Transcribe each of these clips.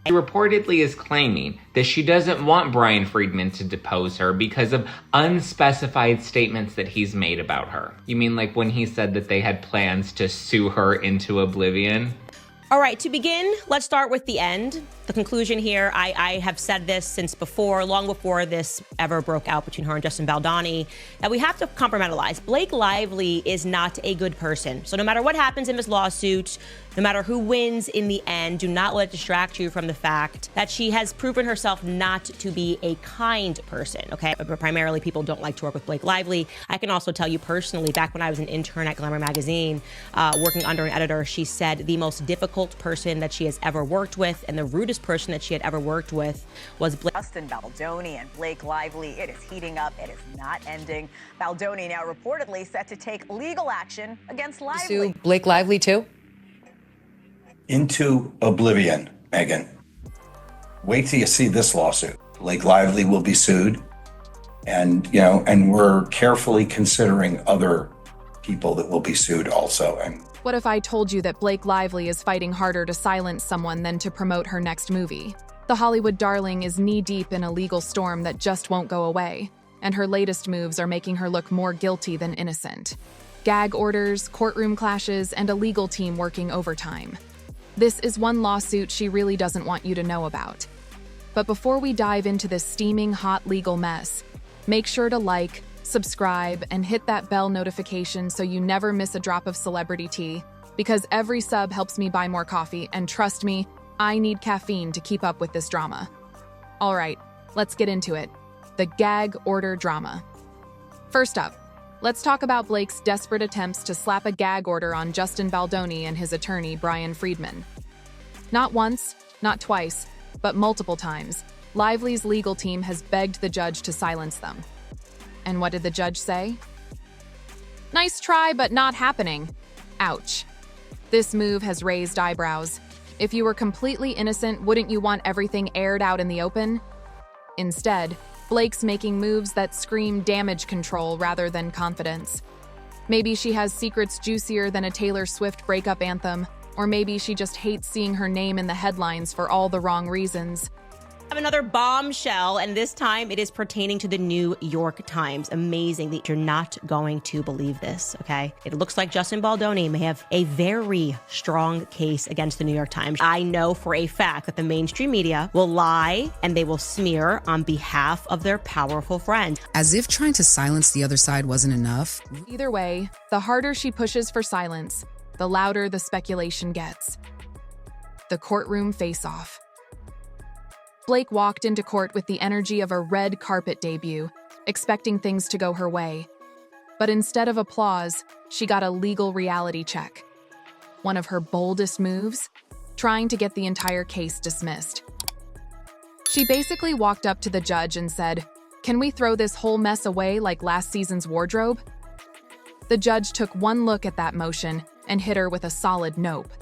She reportedly is claiming that she doesn't want Brian Friedman to depose her because of unspecified statements that he's made about her. You mean like when he said that they had plans to sue her into oblivion? All right, to begin, let's start with the end. The conclusion here, I have said this since before, long before this ever broke out between her and Justin Baldoni, that we have to compartmentalize. Blake Lively is not a good person. So no matter what happens in this lawsuit, no matter who wins in the end, do not let it distract you from the fact that she has proven herself not to be a kind person, okay? But primarily, people don't like to work with Blake Lively. I can also tell you personally, back when I was an intern at Glamour magazine, working under an editor, she said the most difficult person that she has ever worked with and the rudest person that she had ever worked with was Blake. Justin Baldoni and Blake Lively, it is heating up. It is not ending. Baldoni now reportedly set to take legal action against Lively. Sue Blake Lively too? Into oblivion, Megan. Wait till you see this lawsuit. Blake Lively will be sued, and we're carefully considering other people that will be sued also. And what if I told you that Blake Lively is fighting harder to silence someone than to promote her next movie? The Hollywood darling is knee-deep in a legal storm that just won't go away, and her latest moves are making her look more guilty than innocent. Gag orders, courtroom clashes, and a legal team working overtime. This is one lawsuit she really doesn't want you to know about. But before we dive into this steaming hot legal mess, make sure to like, subscribe, and hit that bell notification so you never miss a drop of celebrity tea, because every sub helps me buy more coffee, and trust me, I need caffeine to keep up with this drama. All right, let's get into it. The gag order drama. First up, let's talk about Blake's desperate attempts to slap a gag order on Justin Baldoni and his attorney, Brian Friedman. Not once, not twice, but multiple times, Lively's legal team has begged the judge to silence them. And what did the judge say? Nice try, but not happening. Ouch. This move has raised eyebrows. If you were completely innocent, wouldn't you want everything aired out in the open? Instead, Blake's making moves that scream damage control rather than confidence. Maybe she has secrets juicier than a Taylor Swift breakup anthem, or maybe she just hates seeing her name in the headlines for all the wrong reasons. Have another bombshell, and this time it is pertaining to the New York Times. Amazing that you're not going to believe this, okay? It looks like Justin Baldoni may have a very strong case against the New York Times. I know for a fact that the mainstream media will lie and they will smear on behalf of their powerful friend. As if trying to silence the other side wasn't enough. Either way, the harder she pushes for silence, the louder the speculation gets. The courtroom face-off. Blake walked into court with the energy of a red carpet debut, expecting things to go her way. But instead of applause, she got a legal reality check. One of her boldest moves? Trying to get the entire case dismissed. She basically walked up to the judge and said, "Can we throw this whole mess away like last season's wardrobe?" The judge took one look at that motion and hit her with a solid nope.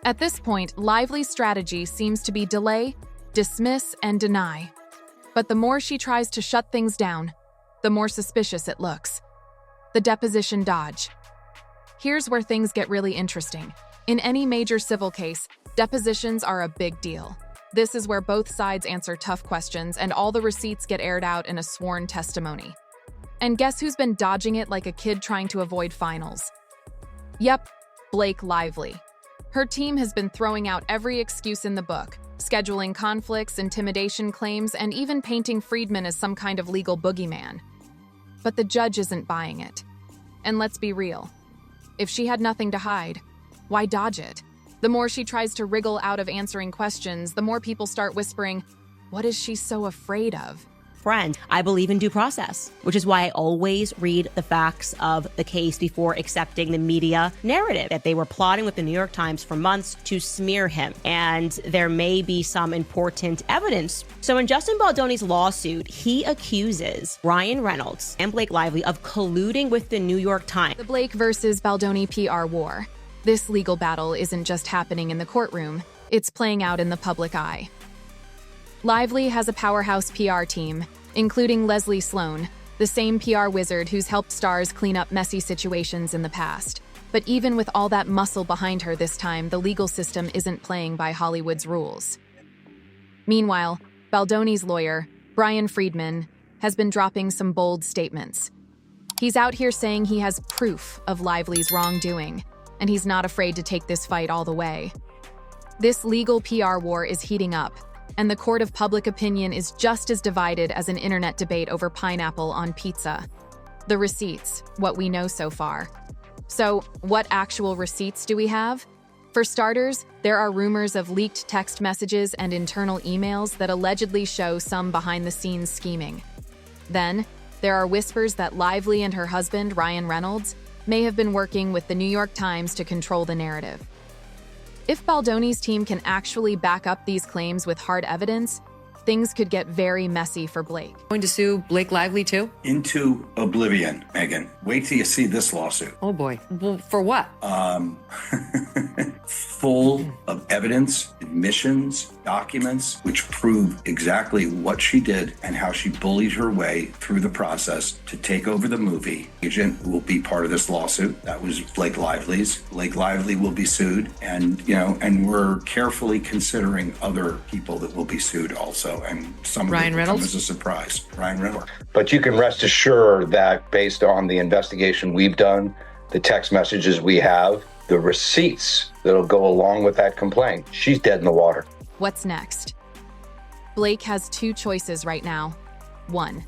At this point, Lively's strategy seems to be delay, dismiss, and deny. But the more she tries to shut things down, the more suspicious it looks. The deposition dodge. Here's where things get really interesting. In any major civil case, depositions are a big deal. This is where both sides answer tough questions and all the receipts get aired out in a sworn testimony. And guess who's been dodging it like a kid trying to avoid finals? Yep, Blake Lively. Her team has been throwing out every excuse in the book, scheduling conflicts, intimidation claims, and even painting Friedman as some kind of legal boogeyman. But the judge isn't buying it. And let's be real. If she had nothing to hide, why dodge it? The more she tries to wriggle out of answering questions, the more people start whispering, what is she so afraid of? Friend, I believe in due process, which is why I always read the facts of the case before accepting the media narrative that they were plotting with the New York Times for months to smear him. And there may be some important evidence. So in Justin Baldoni's lawsuit, he accuses Ryan Reynolds and Blake Lively of colluding with the New York Times. The Blake versus Baldoni PR war. This legal battle isn't just happening in the courtroom, it's playing out in the public eye. Lively has a powerhouse PR team, including Leslie Sloan, the same PR wizard who's helped stars clean up messy situations in the past. But even with all that muscle behind her this time, the legal system isn't playing by Hollywood's rules. Meanwhile, Baldoni's lawyer, Brian Friedman, has been dropping some bold statements. He's out here saying he has proof of Lively's wrongdoing, and he's not afraid to take this fight all the way. This legal PR war is heating up, and the court of public opinion is just as divided as an internet debate over pineapple on pizza. The receipts, what we know so far. So, what actual receipts do we have? For starters, there are rumors of leaked text messages and internal emails that allegedly show some behind-the-scenes scheming. Then, there are whispers that Lively and her husband, Ryan Reynolds, may have been working with the New York Times to control the narrative. If Baldoni's team can actually back up these claims with hard evidence, things could get very messy for Blake. Going to sue Blake Lively too? Into oblivion, Megan. Wait till you see this lawsuit. Oh boy. Well, for what? Full of evidence, admissions, documents, which prove exactly what she did and how she bullied her way through the process to take over the movie. Agent who will be part of this lawsuit. That was Blake Lively's. Blake Lively will be sued, and we're carefully considering other people that will be sued also, and some of Ryan it will come Reynolds? as a surprise. Ryan Reynolds. But you can rest assured that based on the investigation we've done, the text messages we have, the receipts that'll go along with that complaint, she's dead in the water. What's next? Blake has two choices right now. 1.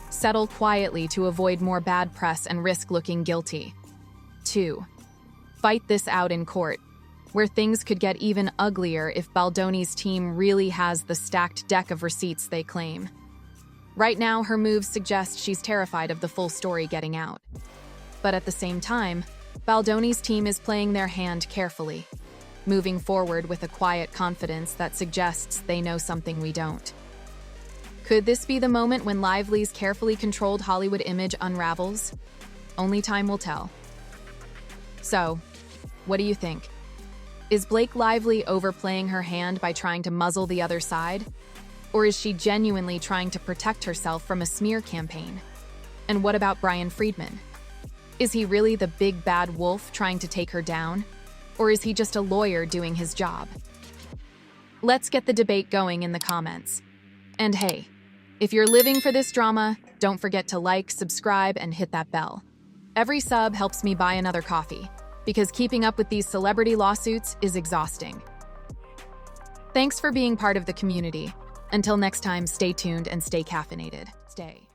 Settle quietly to avoid more bad press and risk looking guilty. 2. Fight this out in court, where things could get even uglier if Baldoni's team really has the stacked deck of receipts they claim. Right now, her moves suggest she's terrified of the full story getting out. But at the same time, Baldoni's team is playing their hand carefully, moving forward with a quiet confidence that suggests they know something we don't. Could this be the moment when Lively's carefully controlled Hollywood image unravels? Only time will tell. So, what do you think? Is Blake Lively overplaying her hand by trying to muzzle the other side? Or is she genuinely trying to protect herself from a smear campaign? And what about Brian Friedman? Is he really the big bad wolf trying to take her down? Or is he just a lawyer doing his job? Let's get the debate going in the comments. And hey, if you're living for this drama, don't forget to like, subscribe, and hit that bell. Every sub helps me buy another coffee, because keeping up with these celebrity lawsuits is exhausting. Thanks for being part of the community. Until next time, stay tuned and stay caffeinated. Stay.